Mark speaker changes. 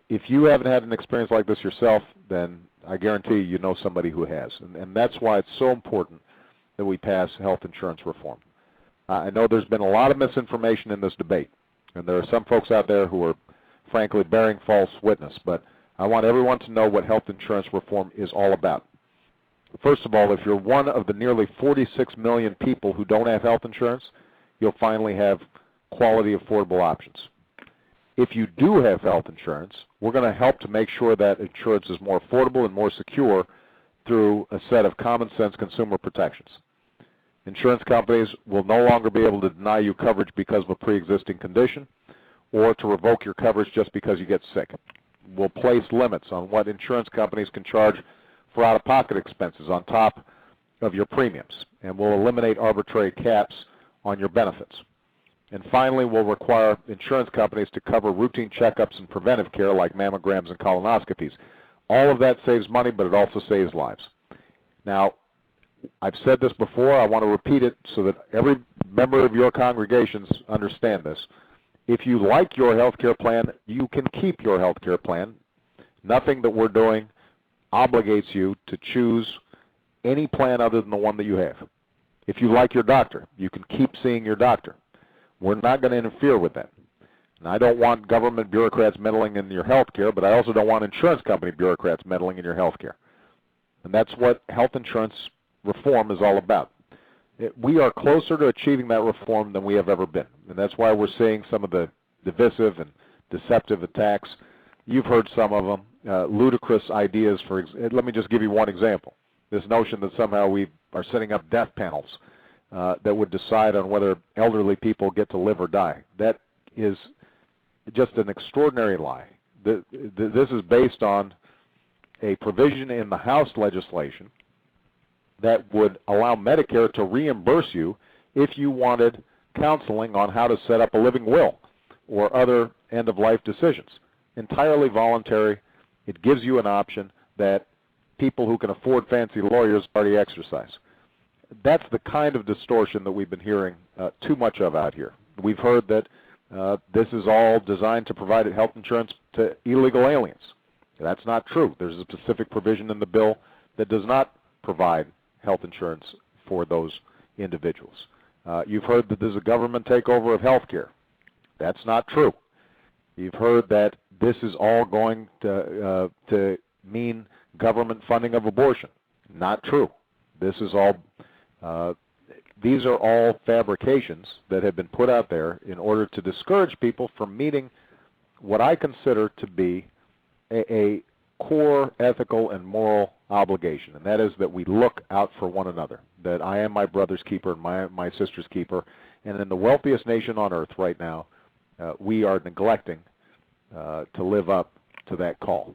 Speaker 1: if you haven't had an experience like this yourself, then I guarantee you know somebody who has. And that's why it's so important that we pass health insurance reform. I know there's been a lot of misinformation in this debate, and there are some folks out there who are frankly bearing false witness, but I want everyone to know what health insurance reform is all about. First of all, if you're one of the nearly 46 million people who don't have health insurance, you'll finally have quality, affordable options. If you do have health insurance, we're going to help to make sure that insurance is more affordable and more secure through a set of common sense consumer protections. Insurance companies will no longer be able to deny you coverage because of a pre-existing condition or to revoke your coverage just because you get sick. We'll place limits on what insurance companies can charge for out-of-pocket expenses on top of your premiums, and we'll eliminate arbitrary caps on your benefits. And finally, we'll require insurance companies to cover routine checkups and preventive care like mammograms and colonoscopies. All of that saves money, but it also saves lives. Now, I've said this before. I want to repeat it so that every member of your congregations understand this. If you like your health care plan, you can keep your health care plan. Nothing that we're doing obligates you to choose any plan other than the one that you have. If you like your doctor, you can keep seeing your doctor. We're not going to interfere with that. And I don't want government bureaucrats meddling in your health care, but I also don't want insurance company bureaucrats meddling in your health care. And that's what health insurance reform is all about. We are closer to achieving that reform than we have ever been. And that's why we're seeing some of the divisive and deceptive attacks. You've heard some of them, ludicrous ideas. Let me just give you one example. This notion that somehow we are setting up death panels that would decide on whether elderly people get to live or die. That is just an extraordinary lie. This is based on a provision in the House legislation that would allow Medicare to reimburse you if you wanted counseling on how to set up a living will or other end-of-life decisions. Entirely voluntary. It gives you an option that people who can afford fancy lawyers already exercise. That's the kind of distortion that we've been hearing too much of out here. We've heard that this is all designed to provide health insurance to illegal aliens. That's not true. There's a specific provision in the bill that does not provide health insurance for those individuals. You've heard that there's a government takeover of health care. That's not true. You've heard that this is all going to mean government funding of abortion. Not true. This is all, these are all fabrications that have been put out there in order to discourage people from meeting what I consider to be a core ethical and moral obligation, and that is that we look out for one another, that I am my brother's keeper and my sister's keeper. And in the wealthiest nation on earth right now, we are neglecting to live up to that call.